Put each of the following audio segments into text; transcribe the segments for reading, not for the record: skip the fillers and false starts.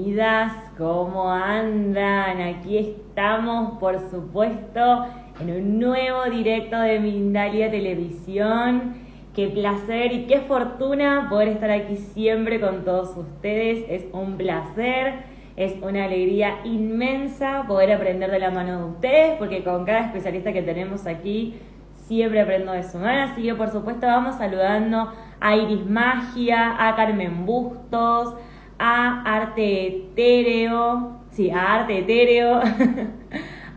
bienvenidas, ¿cómo andan? Aquí estamos, por supuesto, en un nuevo directo de Mindalia Televisión. Qué placer y qué fortuna poder estar aquí siempre con todos ustedes. Es un placer, es una alegría inmensa poder aprender de la mano de ustedes, porque con cada especialista que tenemos aquí siempre aprendo de su mano. Así que por supuesto vamos saludando a Iris Magia, a Carmen Bustos, a Arte Etéreo, a Arte Etéreo,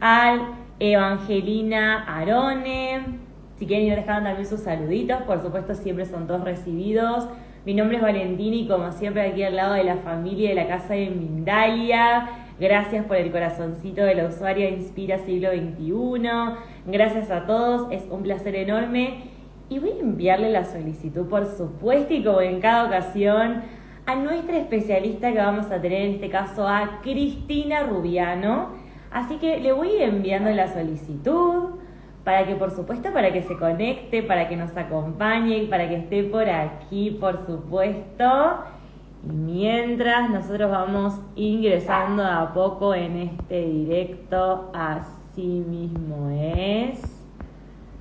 a Evangelina Arone. Si quieren ir dejando también sus saluditos, por supuesto siempre son todos recibidos. Mi nombre es Valentina y como siempre aquí al lado de la familia de la casa de Mindalia. Gracias por el corazoncito de la usuaria Inspira Siglo XXI. Gracias a todos, es un placer enorme. Y voy a enviarle la solicitud, por supuesto, y como en cada ocasión, a nuestra especialista que vamos a tener, en este caso a Cristina Rubiano. Así que le voy a ir enviando la solicitud para que, por supuesto, para que se conecte, para que nos acompañe, para que esté por aquí, por supuesto. Y mientras nosotros vamos ingresando de a poco en este directo, así mismo es.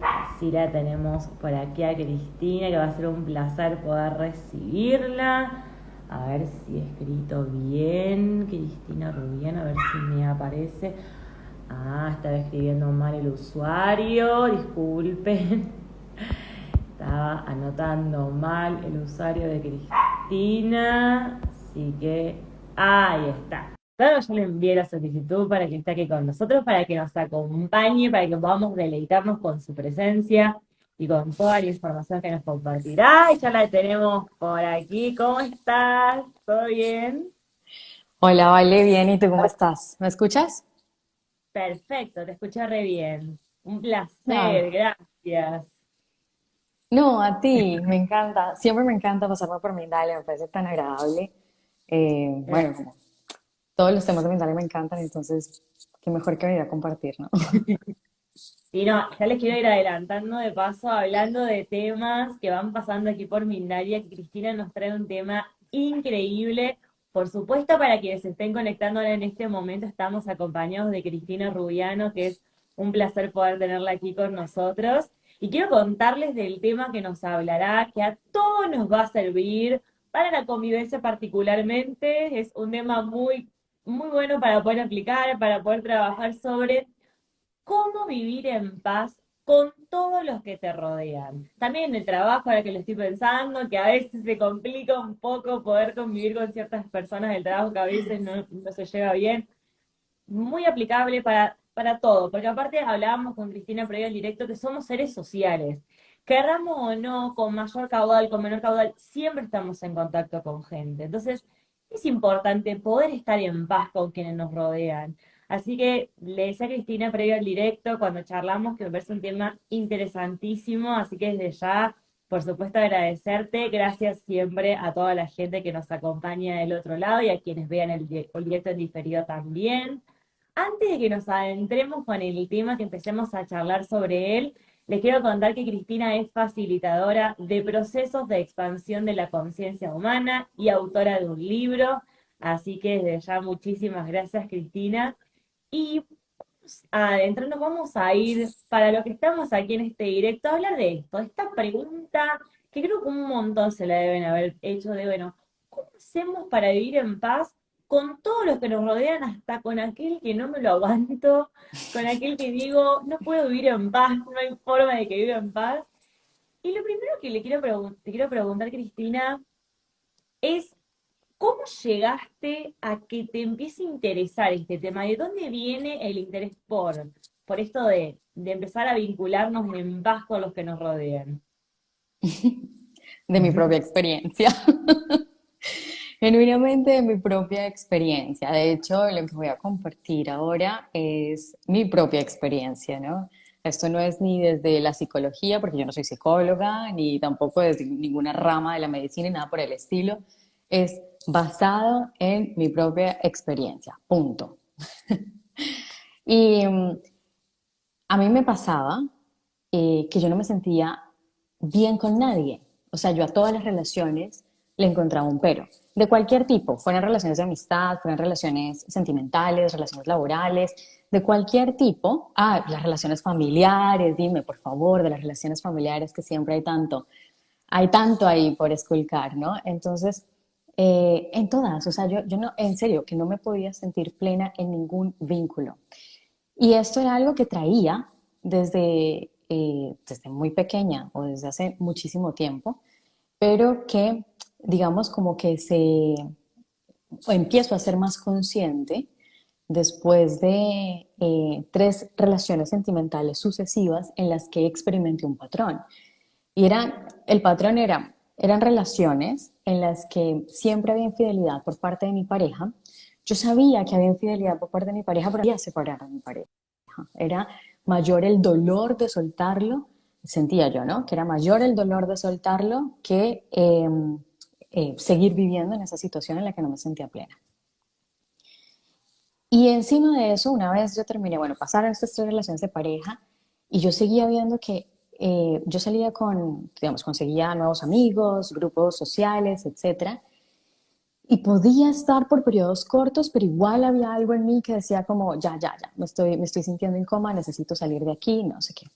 Así la tenemos por aquí a Cristina, que va a ser un placer poder recibirla. A ver si he escrito bien, Cristina Rubiano, a ver si me aparece. Estaba escribiendo mal el usuario, disculpen. Estaba anotando mal el usuario de Cristina, así que ahí está. Claro, yo le envié la solicitud para que esté aquí con nosotros, para que nos acompañe, para que podamos deleitarnos con su presencia y con toda la información que nos compartirá. Y ya la tenemos por aquí. ¿Cómo estás? ¿Todo bien? Hola, Vale, bien, ¿y tú cómo estás? ¿Me escuchas? Perfecto, te escuché re bien. Un Ah, placer, gracias. no, a ti, me encanta, siempre me encanta pasarme por Mindalia, me parece tan agradable. Bueno, como todos los temas de Mindalia me encantan, entonces, qué mejor que venir a compartir, ¿no? Y no, ya les quiero ir adelantando de paso, hablando de temas que van pasando aquí por Mindalia, que Cristina nos trae un tema increíble. Por supuesto, para quienes se estén conectando ahora en este momento, estamos acompañados de Cristina Rubiano, que es un placer poder tenerla aquí con nosotros. Y quiero contarles del tema que nos hablará, que a todos nos va a servir para la convivencia particularmente. Es un tema muy, muy bueno para poder aplicar, para poder trabajar sobre cómo vivir en paz con todos los que te rodean. También en el trabajo, ahora que lo estoy pensando, que a veces se complica un poco poder convivir con ciertas personas del trabajo que a veces no se lleva bien. Muy aplicable para todo, porque aparte hablábamos con Cristina previo al directo que somos seres sociales. Querramos o no, con mayor caudal, con menor caudal, siempre estamos en contacto con gente. Entonces, es importante poder estar en paz con quienes nos rodean. Así que le decía a Cristina previo al directo, cuando charlamos, que me parece un tema interesantísimo, así que desde ya, por supuesto, agradecerte. Gracias siempre a toda la gente que nos acompaña del otro lado y a quienes vean el directo en diferido también. Antes de que nos adentremos con el tema, que empecemos a charlar sobre él, les quiero contar que Cristina es facilitadora de procesos de expansión de la conciencia humana y autora de un libro. Así que desde ya muchísimas gracias, Cristina. Y adentro nos vamos a ir, para lo que estamos aquí en este directo, a hablar de esto, esta pregunta que creo que un montón se la deben haber hecho de, bueno, ¿cómo hacemos para vivir en paz con todos los que nos rodean, hasta con aquel que no me lo aguanto, con aquel que digo, no puedo vivir en paz, no hay forma de que viva en paz? Y lo primero que te quiero preguntar, Cristina, es ¿cómo llegaste a que te empiece a interesar este tema? ¿De dónde viene el interés por esto de empezar a vincularnos en paz con los que nos rodean? De mi propia experiencia. Genuinamente de mi propia experiencia. De hecho, lo que voy a compartir ahora es mi propia experiencia, ¿no? Esto no es ni desde la psicología, porque yo no soy psicóloga, ni tampoco desde ninguna rama de la medicina, ni nada por el estilo. Es basado en mi propia experiencia, punto. Y a mí me pasaba que yo no me sentía bien con nadie. O sea, yo a todas las relaciones le encontraba un pero. De cualquier tipo, fueran relaciones de amistad, fueran relaciones sentimentales, relaciones laborales, de cualquier tipo. Ah, las relaciones familiares, dime por favor, de las relaciones familiares que siempre hay tanto ahí por esculcar, ¿no? Entonces, en todas, o sea, yo no, en serio, que no me podía sentir plena en ningún vínculo. Y esto era algo que traía desde muy pequeña o desde hace muchísimo tiempo, pero que, digamos, como que o empiezo a ser más consciente después de 3 relaciones sentimentales sucesivas en las que experimenté un patrón. Y el patrón eran relaciones en las que siempre había infidelidad por parte de mi pareja. Yo sabía que había infidelidad por parte de mi pareja, pero quería separar a mi pareja. Era mayor el dolor de soltarlo, sentía yo, ¿no? Que era mayor el dolor de soltarlo que seguir viviendo en esa situación en la que no me sentía plena. Y encima de eso, una vez yo terminé, bueno, pasaron estas 3 relaciones de pareja y yo seguía viendo que yo salía digamos, conseguía nuevos amigos, grupos sociales, etcétera, y podía estar por periodos cortos, pero igual había algo en mí que decía como, ya, me estoy sintiendo incómoda, necesito salir de aquí, no sé qué.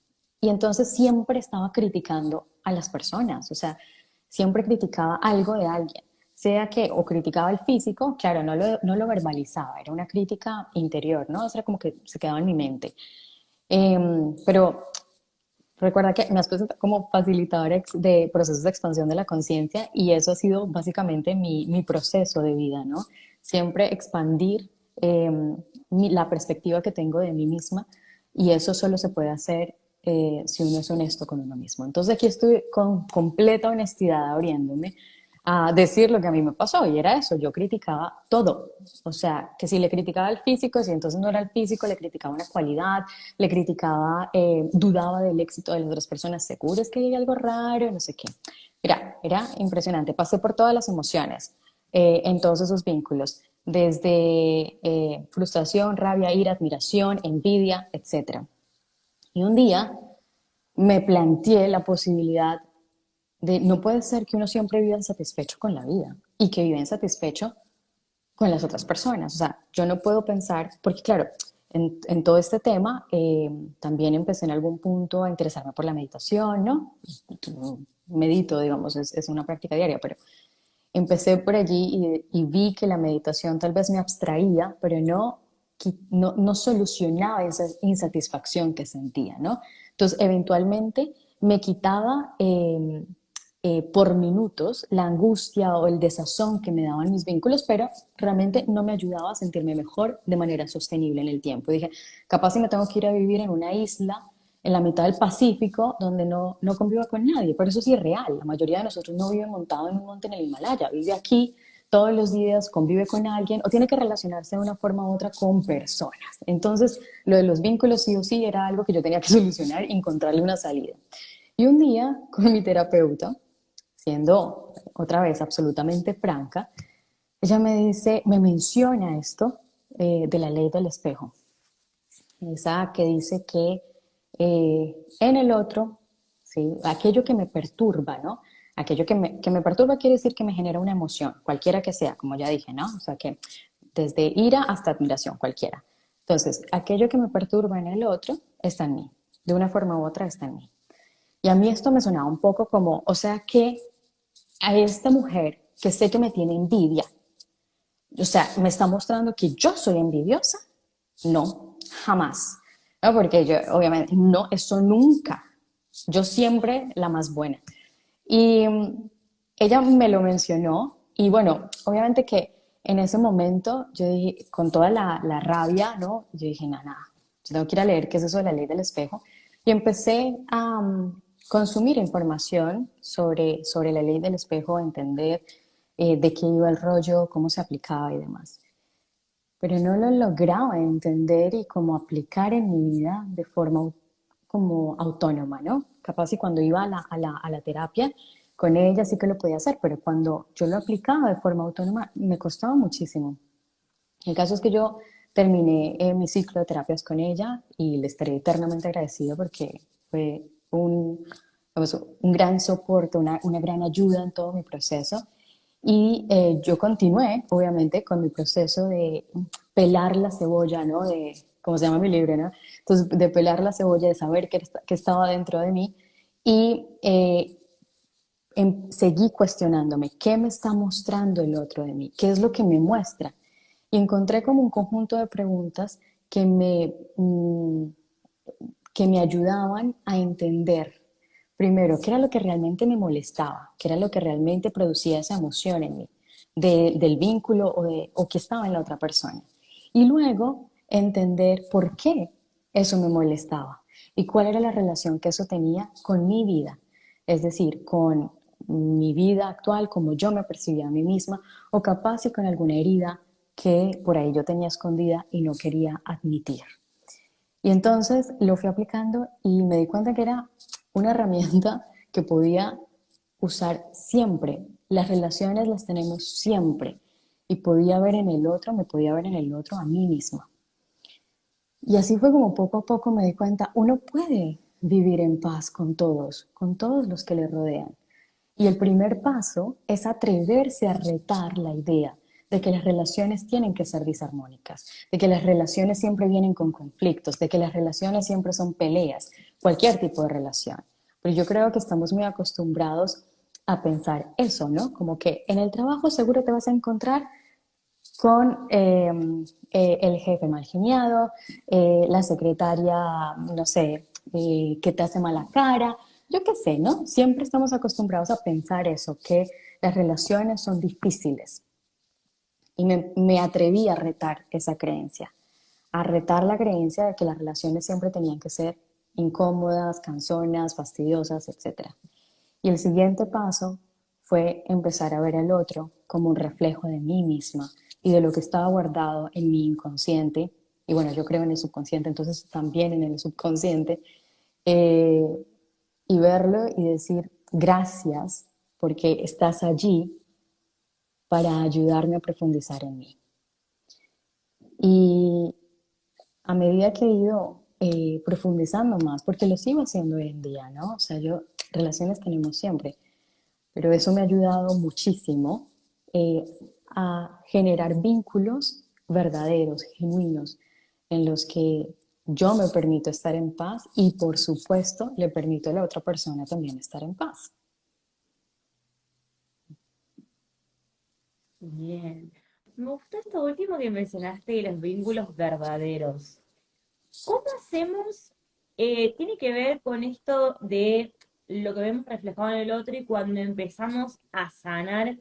Y entonces siempre estaba criticando a las personas, o sea, siempre criticaba algo de alguien, sea que, o criticaba el físico, claro, no lo verbalizaba, era una crítica interior, ¿no? O sea, como que se quedaba en mi mente. Pero recuerda que me has presentado como facilitadora de procesos de expansión de la conciencia y eso ha sido básicamente mi proceso de vida, ¿no? Siempre expandir eh, la perspectiva que tengo de mí misma y eso solo se puede hacer si uno es honesto con uno mismo. Entonces aquí estoy con completa honestidad abriéndome a decir lo que a mí me pasó y era eso, yo criticaba todo, o sea, que si le criticaba el físico, si entonces no era el físico, le criticaba una cualidad, le criticaba, dudaba del éxito de las otras personas, seguro es que hay algo raro, no sé qué. Mira, era impresionante, pasé por todas las emociones en todos esos vínculos, desde frustración, rabia, ira, admiración, envidia, etc. Y un día me planteé la posibilidad no puede ser que uno siempre viva insatisfecho con la vida y que viva insatisfecho con las otras personas. O sea, yo no puedo pensar, porque claro, en todo este tema también empecé en algún punto a interesarme por la meditación, ¿no? Medito, digamos, es una práctica diaria, pero empecé por allí y vi que la meditación tal vez me abstraía, pero no solucionaba esa insatisfacción que sentía, ¿no? Entonces, eventualmente me quitaba por minutos la angustia o el desazón que me daban mis vínculos, pero realmente no me ayudaba a sentirme mejor de manera sostenible en el tiempo. Dije, capaz si me tengo que ir a vivir en una isla en la mitad del Pacífico, donde no conviva con nadie. Pero eso sí es real. La mayoría de nosotros no vive montado en un monte en el Himalaya, vive aquí todos los días, convive con alguien o tiene que relacionarse de una forma u otra con personas. Entonces, lo de los vínculos sí o sí era algo que yo tenía que solucionar y encontrarle una salida. Y un día, con mi terapeuta, siendo otra vez absolutamente franca, ella me menciona esto de la ley del espejo. Esa que dice que en el otro, ¿sí? Aquello que me perturba, ¿no? Aquello que me perturba quiere decir que me genera una emoción, cualquiera que sea, como ya dije, ¿no? O sea que desde ira hasta admiración, cualquiera. Entonces, aquello que me perturba en el otro está en mí, de una forma u otra está en mí. Y a mí esto me sonaba un poco como, o sea que a esta mujer que sé que me tiene envidia, o sea, me está mostrando que yo soy envidiosa. No, jamás. No, porque yo, obviamente, no, eso nunca. Yo siempre la más buena. Y ella me lo mencionó y bueno, obviamente que en ese momento yo dije, con toda la rabia, ¿no? Yo dije, nada, yo tengo que ir a leer qué es eso de la ley del espejo. Y empecé a consumir información sobre la ley del espejo, a entender de qué iba el rollo, cómo se aplicaba y demás. Pero no lo lograba entender y cómo aplicar en mi vida de forma como autónoma, ¿no? Capaz y cuando iba a la terapia con ella sí que lo podía hacer, pero cuando yo lo aplicaba de forma autónoma me costaba muchísimo. El caso es que yo terminé mi ciclo de terapias con ella y le estaré eternamente agradecida porque fue un gran soporte, una gran ayuda en todo mi proceso. Y yo continué, obviamente, con mi proceso de pelar la cebolla, ¿no? De, como se llama mi libro, ¿no? Entonces, de pelar la cebolla, de saber qué estaba dentro de mí. Y seguí cuestionándome, ¿qué me está mostrando el otro de mí? ¿Qué es lo que me muestra? Y encontré como un conjunto de preguntas que que me ayudaban a entender, primero, qué era lo que realmente me molestaba, qué era lo que realmente producía esa emoción en mí, del vínculo o que estaba en la otra persona. Y luego entender por qué eso me molestaba y cuál era la relación que eso tenía con mi vida, es decir, con mi vida actual, como yo me percibía a mí misma, o capaz y con alguna herida que por ahí yo tenía escondida y no quería admitir. Y entonces lo fui aplicando y me di cuenta que era una herramienta que podía usar siempre. Las relaciones las tenemos siempre. Y podía ver en el otro, me podía ver en el otro a mí misma. Y así fue como poco a poco me di cuenta, uno puede vivir en paz con todos los que le rodean. Y el primer paso es atreverse a retar la idea de que las relaciones tienen que ser disarmónicas, de que las relaciones siempre vienen con conflictos, de que las relaciones siempre son peleas, cualquier tipo de relación. Pero yo creo que estamos muy acostumbrados a pensar eso, ¿no? Como que en el trabajo seguro te vas a encontrar con el jefe mal geniado, la secretaria, no sé, que te hace mala cara, yo qué sé, ¿no? Siempre estamos acostumbrados a pensar eso, que las relaciones son difíciles. Y me atreví a retar esa creencia, a retar la creencia de que las relaciones siempre tenían que ser incómodas, cansonas, fastidiosas, etc. Y el siguiente paso fue empezar a ver al otro como un reflejo de mí misma y de lo que estaba guardado en mi inconsciente. Y bueno, yo creo en el subconsciente, entonces también en el subconsciente. eh, y verlo y decir gracias porque estás allí para ayudarme a profundizar en mí. Y a medida que he ido profundizando más, porque lo sigo haciendo hoy en día, ¿no? O sea, yo, relaciones tenemos siempre, pero eso me ha ayudado muchísimo eh, a generar vínculos verdaderos, genuinos, en los que yo me permito estar en paz y por supuesto le permito a la otra persona también estar en paz. Bien. Me gustó esto último que mencionaste de los vínculos verdaderos. ¿Cómo hacemos? Tiene que ver con esto de lo que vemos reflejado en el otro y cuando empezamos a sanar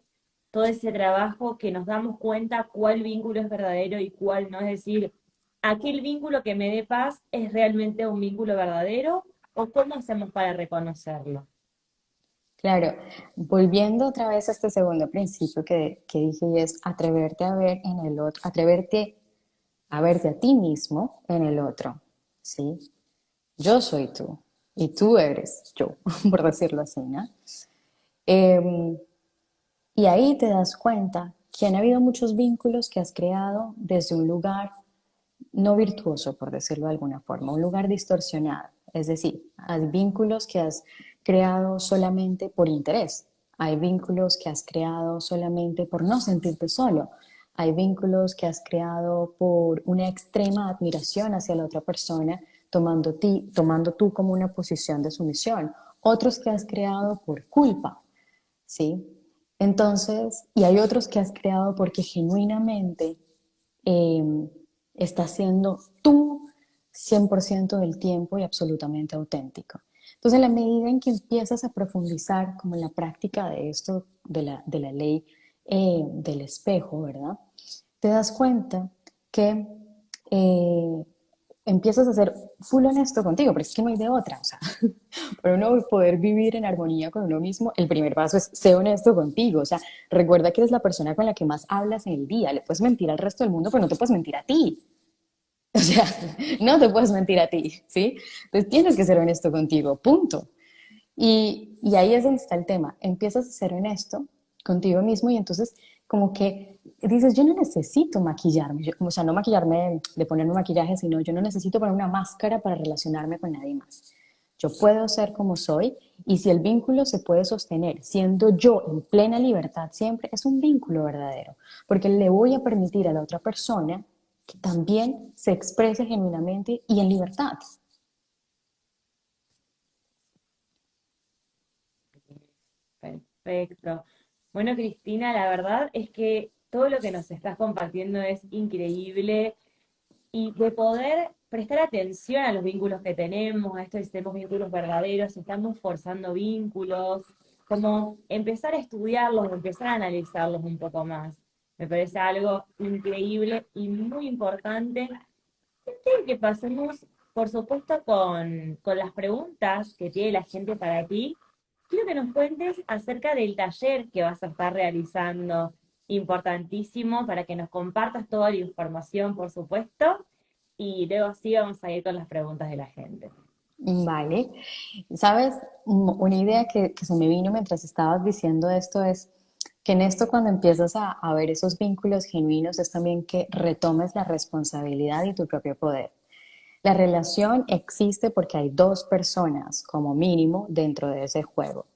todo ese trabajo que nos damos cuenta cuál vínculo es verdadero y cuál no. Es decir, aquel vínculo que me dé paz es realmente un vínculo verdadero o cómo hacemos para reconocerlo. Claro, volviendo otra vez a este segundo principio que dije y es atreverte a ver en el otro, atreverte a verte a ti mismo en el otro, ¿sí? Yo soy tú y tú eres yo, por decirlo así, ¿no? Eh, y ahí te das cuenta que han habido muchos vínculos que has creado desde un lugar no virtuoso, por decirlo de alguna forma, un lugar distorsionado. Es decir, hay vínculos que has creado solamente por interés, hay vínculos que has creado solamente por no sentirte solo, hay vínculos que has creado por una extrema admiración hacia la otra persona, tomando tú como una posición de sumisión, otros que has creado por culpa, ¿sí? Entonces, y hay otros que has creado porque genuinamente eh, estás siendo tú 100% del tiempo y absolutamente auténtico. Entonces, en la medida en que empiezas a profundizar como en la práctica de esto, de la ley del espejo, ¿verdad? Te das cuenta que eh, empiezas a ser full honesto contigo, pero es que no hay de otra, o sea, para uno poder vivir en armonía con uno mismo, el primer paso es ser honesto contigo, o sea, recuerda que eres la persona con la que más hablas en el día, le puedes mentir al resto del mundo, pero no te puedes mentir a ti, o sea, no te puedes mentir a ti, ¿sí? Entonces tienes que ser honesto contigo, punto. Y ahí es donde está el tema. Empiezas a ser honesto contigo mismo y entonces como que dices, yo no necesito maquillarme, o sea, no maquillarme de ponerme maquillaje, sino yo no necesito poner una máscara para relacionarme con nadie más. Yo puedo ser como soy y si el vínculo se puede sostener siendo yo en plena libertad siempre, es un vínculo verdadero, porque le voy a permitir a la otra persona que también se exprese genuinamente y en libertad. Perfecto. Bueno, Cristina, la verdad es que todo lo que nos estás compartiendo es increíble y de poder prestar atención a los vínculos que tenemos, a esto de si tenemos vínculos verdaderos, si estamos forzando vínculos, como empezar a estudiarlos, empezar a analizarlos un poco más. Me parece algo increíble y muy importante. Quiero que pasemos, por supuesto, con las preguntas que tiene la gente para ti. Quiero que nos cuentes acerca del taller que vas a estar realizando, importantísimo, para que nos compartas toda la información, por supuesto, y luego sí vamos a ir con las preguntas de la gente. Vale. ¿Sabes? Una idea que se me vino mientras estabas diciendo esto es que en esto cuando empiezas a ver esos vínculos genuinos es también que retomes la responsabilidad y tu propio poder. La relación existe porque hay dos personas como mínimo dentro de ese juego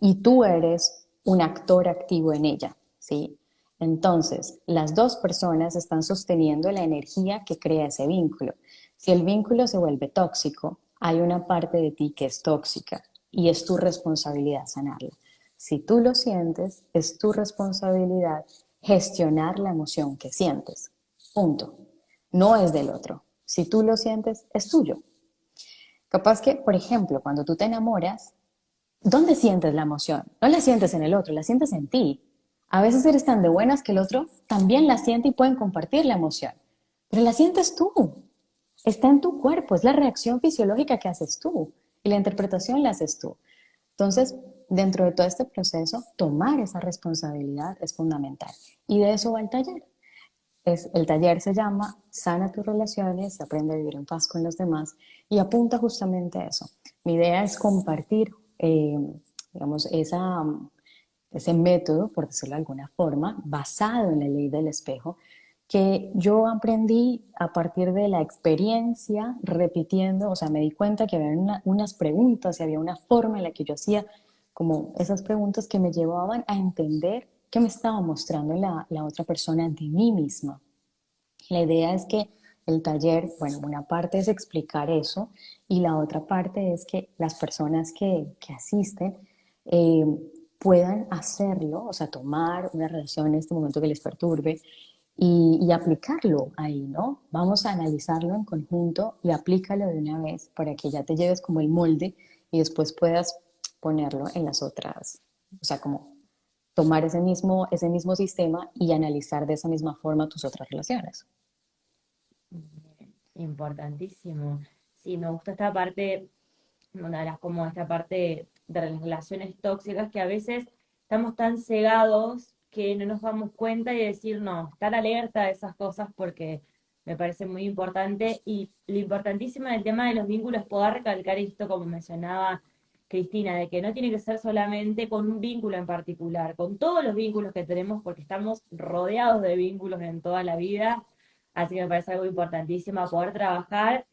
y tú eres un actor activo en ella, ¿sí? Entonces, las dos personas están sosteniendo la energía que crea ese vínculo. Si el vínculo se vuelve tóxico, hay una parte de ti que es tóxica y es tu responsabilidad sanarla. Si tú lo sientes, es tu responsabilidad gestionar la emoción que sientes. Punto. No es del otro. Si tú lo sientes, es tuyo. Capaz que, por ejemplo, cuando tú te enamoras, ¿dónde sientes la emoción? No la sientes en el otro, la sientes en ti. A veces eres tan de buenas que el otro también la siente y pueden compartir la emoción. Pero la sientes tú. Está en tu cuerpo, es la reacción fisiológica que haces tú y la interpretación la haces tú. Entonces, dentro de todo este proceso, tomar esa responsabilidad es fundamental. Y de eso va el taller. El taller se llama Sana tus relaciones, aprende a vivir en paz con los demás y apunta justamente a eso. Mi idea es compartir, digamos, ese método, por decirlo de alguna forma, basado en la ley del espejo, que yo aprendí a partir de la experiencia, repitiendo, o sea, me di cuenta que había unas preguntas y había una forma en la que yo hacía como esas preguntas que me llevaban a entender qué me estaba mostrando la otra persona de mí misma. La idea es que el taller, bueno, una parte es explicar eso y la otra parte es que las personas que asisten eh, puedan hacerlo, o sea, tomar una relación en este momento que les perturbe y aplicarlo ahí, ¿no? Vamos a analizarlo en conjunto y aplícalo de una vez para que ya te lleves como el molde y después puedas ponerlo en las otras, o sea, como tomar ese mismo sistema y analizar de esa misma forma tus otras relaciones. Importantísimo. Sí, me gusta esta parte, una de las como esta parte de las relaciones tóxicas que a veces estamos tan cegados que no nos damos cuenta y decir, no, estar alerta de esas cosas porque me parece muy importante y lo importantísimo en el tema de los vínculos, poder recalcar esto como mencionaba Cristina, de que no tiene que ser solamente con un vínculo en particular, con todos los vínculos que tenemos porque estamos rodeados de vínculos en toda la vida, así que me parece algo importantísimo a poder trabajar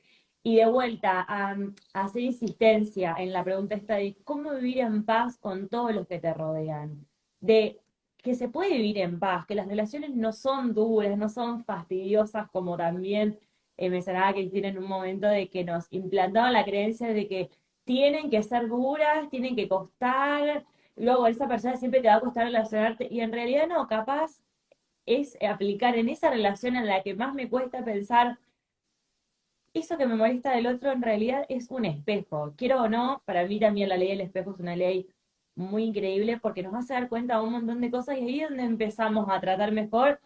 y de vuelta, a hacer insistencia en la pregunta esta de cómo vivir en paz con todos los que te rodean. De que se puede vivir en paz, que las relaciones no son duras, no son fastidiosas, como también mencionaba Cristina en un momento de que nos implantaban la creencia de que tienen que ser duras, tienen que costar, luego esa persona siempre te va a costar relacionarte, y en realidad no, capaz es aplicar en esa relación en la que más me cuesta pensar eso que me molesta del otro en realidad es un espejo. Quiero o no, para mí también la ley del espejo es una ley muy increíble porque nos hace dar cuenta de un montón de cosas y ahí es donde empezamos a tratar mejor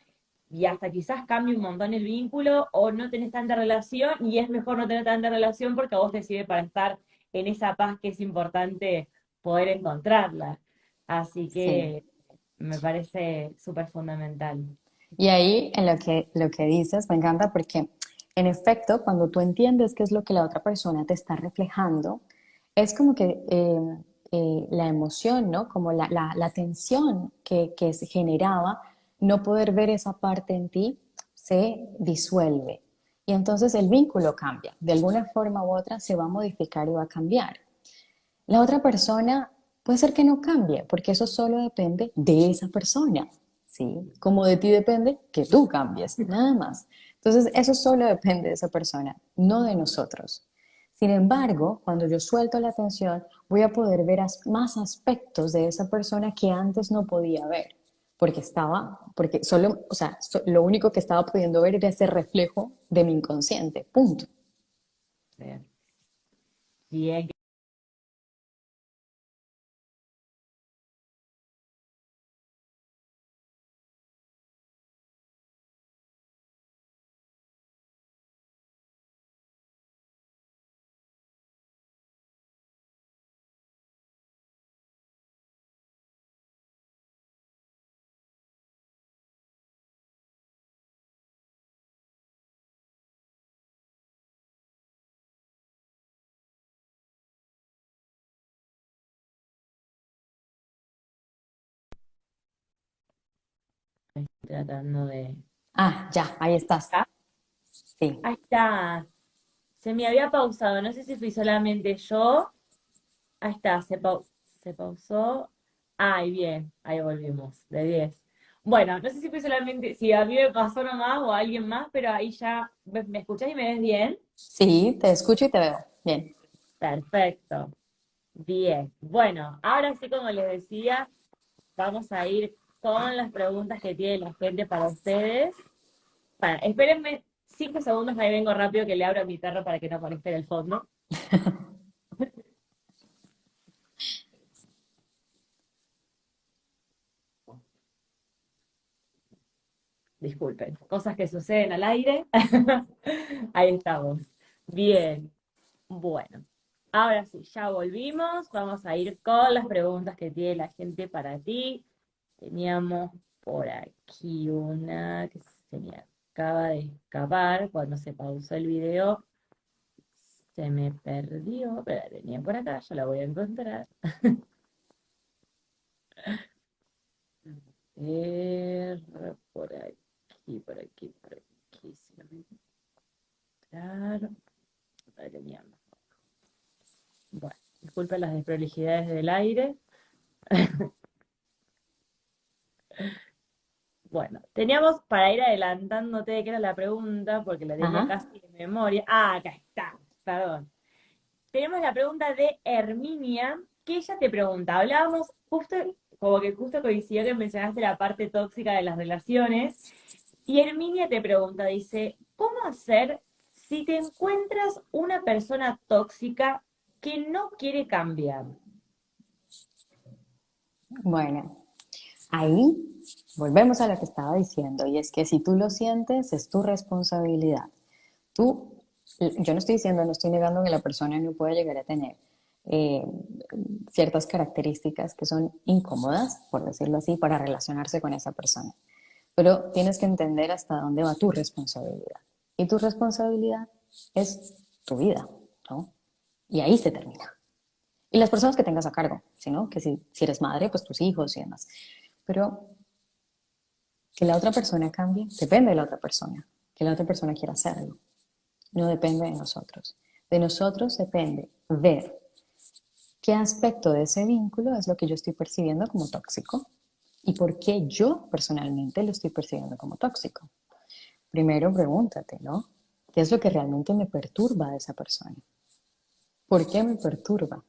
y hasta quizás cambie un montón el vínculo o no tenés tanta relación y es mejor no tener tanta relación porque a vos te sirve para estar en esa paz que es importante poder encontrarla. Así Sí. que me parece súper fundamental. Y ahí en lo que dices me encanta porque en efecto cuando tú entiendes qué es lo que la otra persona te está reflejando, es como que la emoción, ¿no? Como la tensión que se generaba, no poder ver esa parte en ti, se disuelve. Y entonces el vínculo cambia. De alguna forma u otra se va a modificar y va a cambiar. La otra persona puede ser que no cambie, porque eso solo depende de esa persona, ¿sí? Como de ti depende que tú cambies, nada más. Entonces, eso solo depende de esa persona, no de nosotros. Sin embargo, cuando yo suelto la atención, voy a poder ver más aspectos de esa persona que antes no podía ver, porque solo, o sea, lo único que estaba pudiendo ver era ese reflejo de mi inconsciente, punto. Bien, bien. Estoy tratando de... Ah, ya, ahí estás. Ah, Sí. ahí está. Se me había pausado. No sé si fui solamente yo. Ahí está, se pausó. Ay, bien, ahí volvimos, de 10. Bueno, no sé si fue solamente, si a mí me pasó nomás o a alguien más, pero ahí ya, ¿me escuchás y me ves bien? Sí, te escucho y te veo. Bien. Perfecto, bien. Bueno, ahora sí, como les decía, vamos a ir con las preguntas que tiene la gente para ustedes. Espérenme 5 segundos, ahí vengo rápido que le abro a mi perro para que no moleste en el fondo. Disculpen, cosas que suceden al aire. Ahí estamos. Bien, bueno. Ahora sí, ya volvimos. Vamos a ir con las preguntas que tiene la gente para ti. Teníamos por aquí una que se me acaba de escapar cuando se pausó el video. Se me perdió, pero la tenía por acá, ya la voy a encontrar. A ver, por aquí, por aquí, por aquí. Si no me encuentro. La teníamos. Bueno, disculpen las desprolijidades del aire. Bueno, teníamos para ir adelantándote de qué era la pregunta, porque la tenía Ajá. casi de memoria. Ah, acá está, perdón. Tenemos la pregunta de Herminia, que ella te pregunta, hablábamos justo, como que justo coincidió que mencionaste la parte tóxica de las relaciones, y Herminia te pregunta, dice, ¿cómo hacer si te encuentras una persona tóxica que no quiere cambiar? Bueno, ahí volvemos a lo que estaba diciendo, y es que si tú lo sientes, es tu responsabilidad. Tú, yo no estoy diciendo, no estoy negando que la persona no pueda llegar a tener eh, ciertas características que son incómodas, por decirlo así, para relacionarse con esa persona. Pero tienes que entender hasta dónde va tu responsabilidad. Y tu responsabilidad es tu vida, ¿no? Y ahí se termina. Y las personas que tengas a cargo, ¿no? Que si eres madre, pues tus hijos y demás. Pero que la otra persona cambie, depende de la otra persona. Que la otra persona quiera hacerlo. No depende de nosotros. De nosotros depende ver qué aspecto de ese vínculo es lo que yo estoy percibiendo como tóxico y por qué yo personalmente lo estoy percibiendo como tóxico. Primero pregúntate, ¿no? ¿Qué es lo que realmente me perturba de esa persona? ¿Por qué me perturba?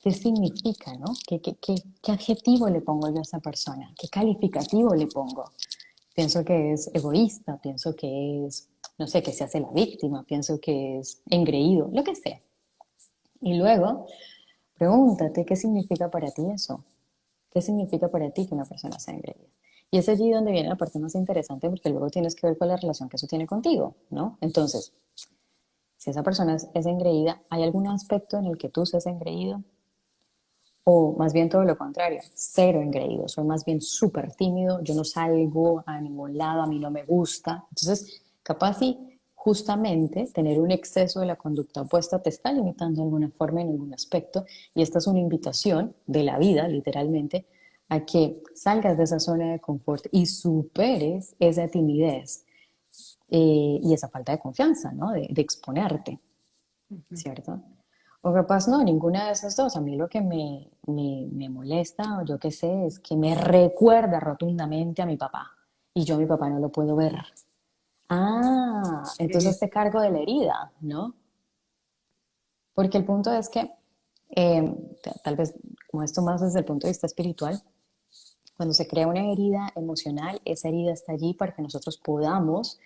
¿Qué significa, no? ¿Qué adjetivo le pongo yo a esa persona? ¿Qué calificativo le pongo? Pienso que es egoísta, pienso que es, no sé, que se hace la víctima, pienso que es engreído, lo que sea. Y luego, pregúntate qué significa para ti eso. ¿Qué significa para ti que una persona sea engreída? Y es allí donde viene la parte más interesante porque luego tienes que ver cuál es la relación que eso tiene contigo, ¿no? Entonces, si esa persona es engreída, ¿hay algún aspecto en el que tú seas engreído? O más bien todo lo contrario, cero engreído, soy más bien súper tímido, yo no salgo a ningún lado, a mí no me gusta. Entonces, capaz si justamente tener un exceso de la conducta opuesta te está limitando de alguna forma en algún aspecto y esta es una invitación de la vida, literalmente, a que salgas de esa zona de confort y superes esa timidez. y esa falta de confianza, ¿no? De exponerte, Ujú. ¿cierto? O capaz no, ninguna de esas dos. A mí lo que me molesta, o yo qué sé, es que me recuerda rotundamente a mi papá. Y yo a mi papá no lo puedo ver. Ah, Sí. entonces te cargo de la herida, ¿no? Porque el punto es que, tal vez como esto más desde el punto de vista espiritual, cuando se crea una herida emocional, esa herida está allí para que nosotros podamos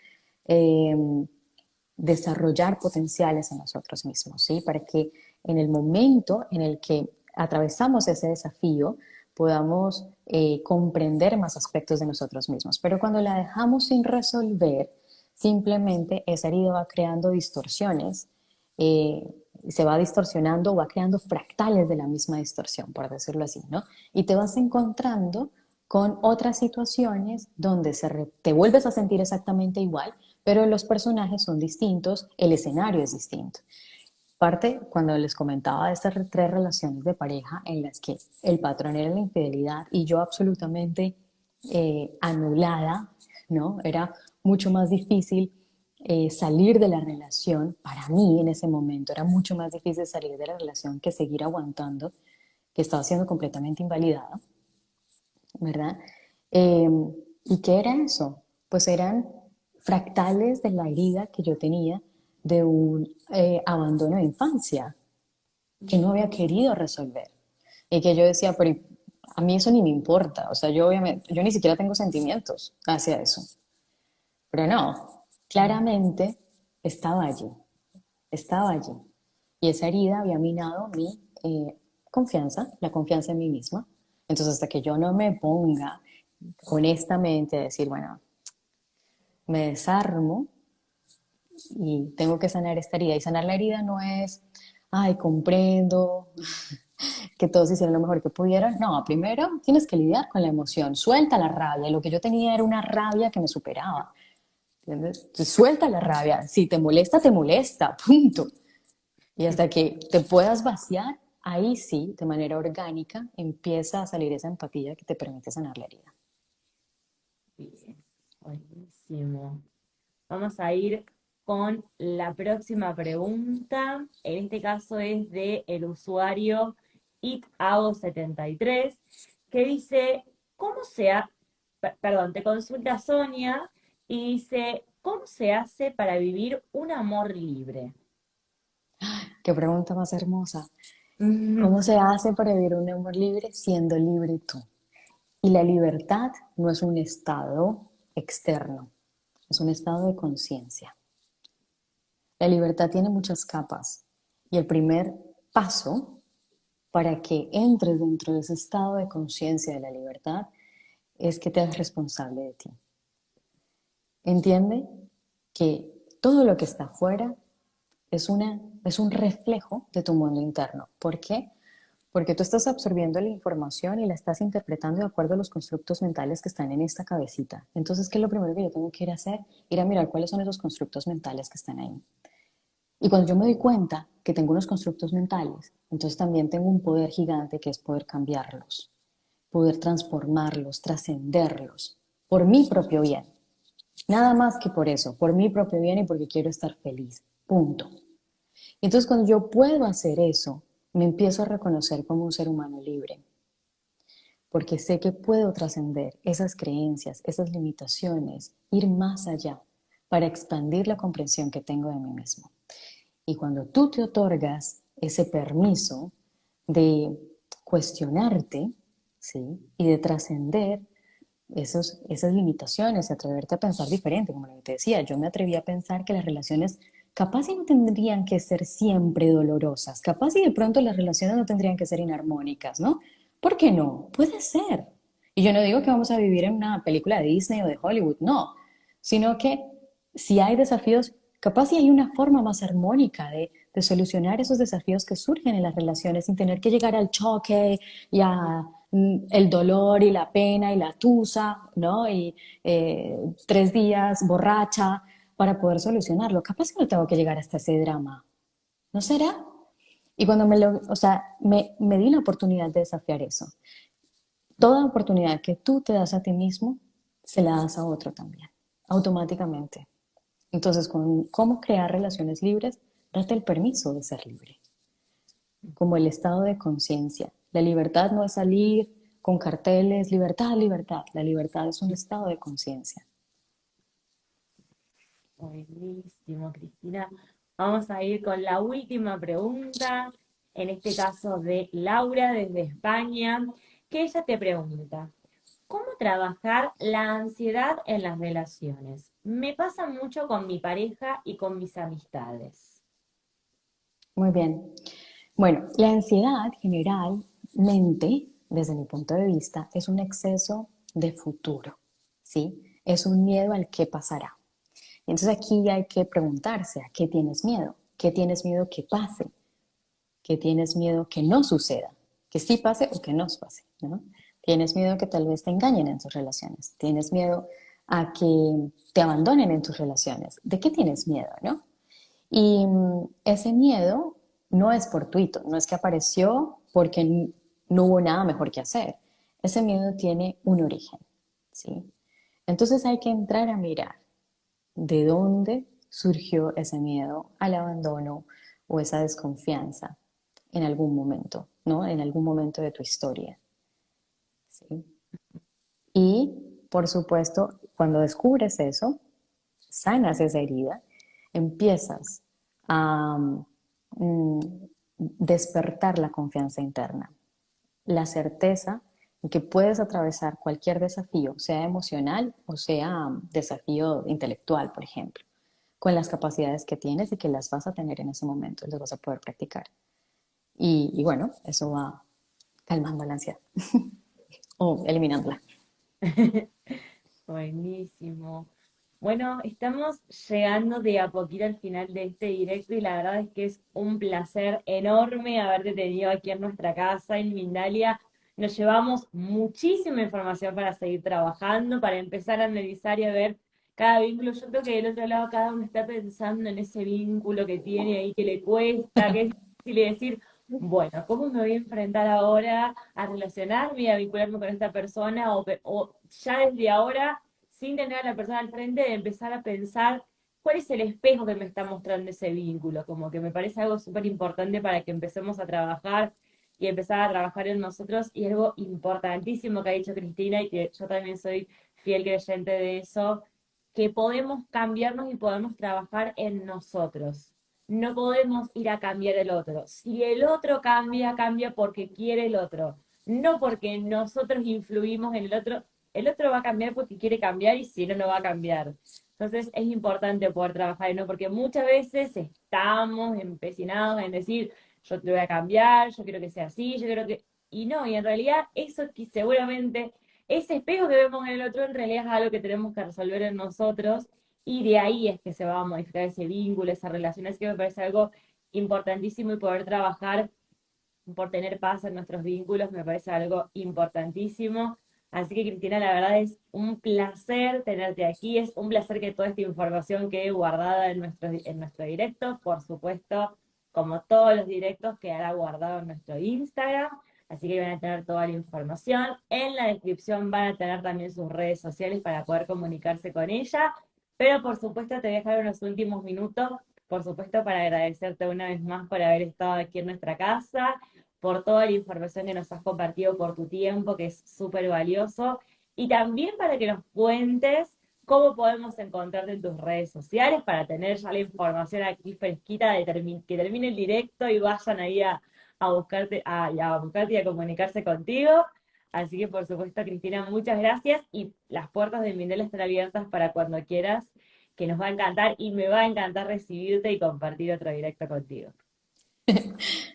eh, desarrollar potenciales en nosotros mismos, ¿sí? Para que en el momento en el que atravesamos ese desafío podamos comprender más aspectos de nosotros mismos. Pero cuando la dejamos sin resolver, simplemente esa herida va creando distorsiones, eh, se va distorsionando o va creando fractales de la misma distorsión, por decirlo así, ¿no? Y te vas encontrando con otras situaciones donde te vuelves a sentir exactamente igual, pero los personajes son distintos, el escenario es distinto. Parte cuando les comentaba de estas tres relaciones de pareja en las que el patrón era la infidelidad y yo absolutamente anulada, ¿no? Era mucho más difícil salir de la relación, para mí en ese momento era mucho más difícil salir de la relación que seguir aguantando, que estaba siendo completamente invalidada, ¿verdad? Eh, ¿Y qué era eso? Pues eran fractales de la herida que yo tenía de un abandono de infancia que no había querido resolver. Y que yo decía, pero a mí eso ni me importa. O sea, yo obviamente, yo ni siquiera tengo sentimientos hacia eso. Pero no, claramente estaba allí, estaba allí. Y esa herida había minado mi confianza, la confianza en mí misma. Entonces, hasta que yo no me ponga honestamente a decir, bueno, me desarmo y tengo que sanar esta herida. Y sanar la herida no es, ay, comprendo que todos hicieron lo mejor que pudieron. No, primero tienes que lidiar con la emoción, suelta la rabia. Lo que yo tenía era una rabia que me superaba. ¿Entiendes? Entonces, suelta la rabia. Si te molesta, punto. Y hasta que te puedas vaciar, ahí sí, de manera orgánica, empieza a salir esa empatía que te permite sanar la herida. Bien, buenísimo. Vamos a ir con la próxima pregunta. En este caso es de el usuario itago73, que dice, ¿cómo se ha, perdón, te consulta Sonia y dice, ¿cómo se hace para vivir un amor libre? Qué pregunta más hermosa. Ujú. ¿Cómo se hace para vivir un amor libre siendo libre tú? Y la libertad no es un estado externo, es un estado de conciencia. La libertad tiene muchas capas y el primer paso para que entres dentro de ese estado de conciencia de la libertad es que te hagas responsable de ti. Entiende que todo lo que está afuera es un reflejo de tu mundo interno. ¿Por qué? Porque tú estás absorbiendo la información y la estás interpretando de acuerdo a los constructos mentales que están en esta cabecita. Entonces, ¿qué es lo primero que yo tengo que ir a hacer? Ir a mirar cuáles son esos constructos mentales que están ahí. Y cuando yo me doy cuenta que tengo unos constructos mentales, entonces también tengo un poder gigante que es poder cambiarlos, poder transformarlos, trascenderlos, por mi propio bien. Nada más que por eso, por mi propio bien y porque quiero estar feliz. Punto. Entonces, cuando yo puedo hacer eso, me empiezo a reconocer como un ser humano libre, porque sé que puedo trascender esas creencias, esas limitaciones, ir más allá para expandir la comprensión que tengo de mí mismo. Y cuando tú te otorgas ese permiso de cuestionarte, ¿sí? Y de trascender esas limitaciones, atreverte a pensar diferente, como lo que te decía, yo me atreví a pensar que las relaciones capaz y no tendrían que ser siempre dolorosas, capaz y de pronto las relaciones no tendrían que ser inarmónicas, ¿no? ¿Por qué no? Puede ser. Y yo no digo que vamos a vivir en una película de Disney o de Hollywood, no, sino que si hay desafíos, capaz y hay una forma más armónica de solucionar esos desafíos que surgen en las relaciones sin tener que llegar al choque y a el dolor y la pena y la tusa, ¿no? Y 3 días borracha para poder solucionarlo. Capaz que no tengo que llegar hasta ese drama, ¿no será? Y cuando o sea, me di la oportunidad de desafiar eso. Toda oportunidad que tú te das a ti mismo, se la das a otro también, automáticamente. Entonces, con cómo crear relaciones libres, date el permiso de ser libre, como el estado de conciencia. La libertad no es salir con carteles, libertad, libertad. La libertad es un estado de conciencia. Buenísimo, Cristina. Vamos a ir con la última pregunta, en este caso de Laura desde España, que ella te pregunta, ¿cómo trabajar la ansiedad en las relaciones? Me pasa mucho con mi pareja y con mis amistades. Muy bien. Bueno, la ansiedad generalmente, desde mi punto de vista, es un exceso de futuro, ¿sí? Es un miedo al qué pasará. Entonces aquí hay que preguntarse, ¿a qué tienes miedo? ¿Qué tienes miedo que pase? ¿Qué tienes miedo que no suceda? Que sí pase o que no pase, ¿no? Tienes miedo que tal vez te engañen en tus relaciones. Tienes miedo a que te abandonen en tus relaciones. ¿De qué tienes miedo, no? Y ese miedo no es fortuito, no es que apareció porque no hubo nada mejor que hacer. Ese miedo tiene un origen, ¿sí? Entonces hay que entrar a mirar de dónde surgió ese miedo al abandono o esa desconfianza en algún momento, ¿no? En algún momento de tu historia, ¿sí? Y, por supuesto, cuando descubres eso, sanas esa herida, empiezas a mm, despertar la confianza interna, la certeza de que puedes atravesar cualquier desafío, sea emocional o sea desafío intelectual, por ejemplo, con las capacidades que tienes y que las vas a tener en ese momento, las vas a poder practicar. Y bueno, eso va calmando la ansiedad o eliminándola. Buenísimo. Bueno, estamos llegando de a poquito al final de este directo y la verdad es que es un placer enorme haberte tenido aquí en nuestra casa, en Mindalia. Nos llevamos muchísima información para seguir trabajando, para empezar a analizar y a ver cada vínculo. Yo creo que del otro lado cada uno está pensando en ese vínculo que tiene ahí, que le cuesta, que es difícil decir, bueno, ¿cómo me voy a enfrentar ahora a relacionarme y a vincularme con esta persona? O ya desde ahora sin tener a la persona al frente, de empezar a pensar cuál es el espejo que me está mostrando ese vínculo, como que me parece algo súper importante para que empecemos a trabajar y empezar a trabajar en nosotros, y algo importantísimo que ha dicho Cristina y que yo también soy fiel creyente de eso, que podemos cambiarnos y podemos trabajar en nosotros. No podemos ir a cambiar el otro. Si el otro cambia, cambia porque quiere el otro, no porque nosotros influimos en el otro va a cambiar porque quiere cambiar y si no, no va a cambiar. Entonces es importante poder trabajar en no, porque muchas veces estamos empecinados en decir, yo te voy a cambiar, yo quiero que sea así, yo quiero que... Y no, y en realidad eso que seguramente, ese espejo que vemos en el otro en realidad es algo que tenemos que resolver en nosotros y de ahí es que se va a modificar ese vínculo, esa relación. Así que me parece algo importantísimo y poder trabajar por tener paz en nuestros vínculos me parece algo importantísimo. Así que Cristina, la verdad es un placer tenerte aquí, es un placer que toda esta información quede guardada en nuestro directo, por supuesto, como todos los directos quedará guardado en nuestro Instagram, así que van a tener toda la información. En la descripción van a tener también sus redes sociales para poder comunicarse con ella, pero por supuesto te voy a dejar unos últimos minutos, por supuesto, para agradecerte una vez más por haber estado aquí en nuestra casa, por toda la información que nos has compartido, por tu tiempo, que es súper valioso, y también para que nos cuentes cómo podemos encontrarte en tus redes sociales para tener ya la información aquí fresquita de que termine el directo y vayan ahí a buscarte, a buscarte y a comunicarse contigo. Así que, por supuesto, Cristina, muchas gracias y las puertas de Mindel están abiertas para cuando quieras, que nos va a encantar y me va a encantar recibirte y compartir otro directo contigo.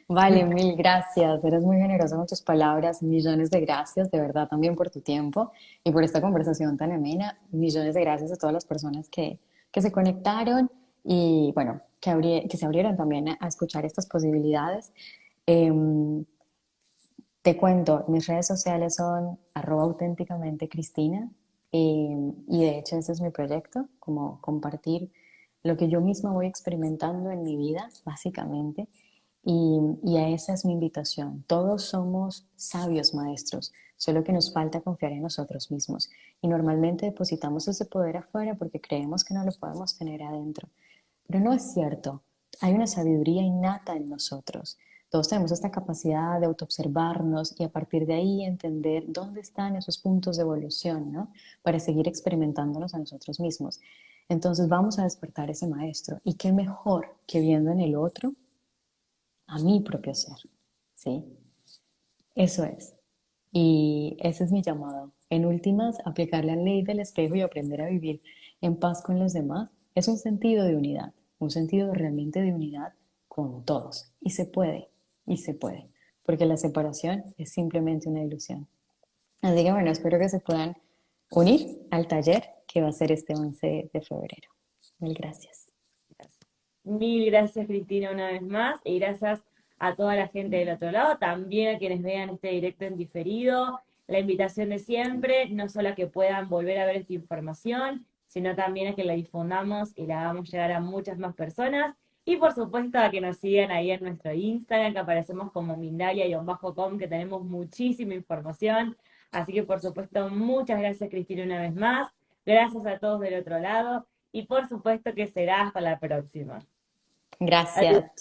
Vale, mil gracias. Eres muy generosa con tus palabras. Millones de gracias, de verdad, también por tu tiempo y por esta conversación tan amena. Millones de gracias a todas las personas que se conectaron y, bueno, que se abrieron también a escuchar estas posibilidades. Em, Te cuento, mis redes sociales son @auténticamente Cristina, y de hecho ese es mi proyecto, como compartir lo que yo misma voy experimentando en mi vida, básicamente, y a esa es mi invitación. Todos somos sabios maestros, solo que nos falta confiar en nosotros mismos. Y normalmente depositamos ese poder afuera porque creemos que no lo podemos tener adentro. Pero no es cierto. Hay una sabiduría innata en nosotros. Todos tenemos esta capacidad de autoobservarnos y a partir de ahí entender dónde están esos puntos de evolución, ¿no? Para seguir experimentándonos a nosotros mismos. Entonces vamos a despertar ese maestro. ¿Y qué mejor que viendo en el otro a mi propio ser? ¿Sí? Eso es. Y ese es mi llamado. En últimas, aplicar la ley del espejo y aprender a vivir en paz con los demás es un sentido de unidad, un sentido realmente de unidad con todos. Y se puede, porque la separación es simplemente una ilusión. Así que bueno, espero que se puedan unir al taller que va a ser este 11 de febrero. Mil gracias. Mil gracias, Cristina, una vez más, y gracias a toda la gente del otro lado, también a quienes vean este directo en diferido. La invitación de siempre, no solo a que puedan volver a ver esta información, sino también a que la difundamos y la hagamos llegar a muchas más personas. Y por supuesto a que nos sigan ahí en nuestro Instagram, que aparecemos como Mindalia-com, que tenemos muchísima información. Así que por supuesto, muchas gracias, Cristina, una vez más. Gracias a todos del otro lado. Y por supuesto que será hasta la próxima. Gracias.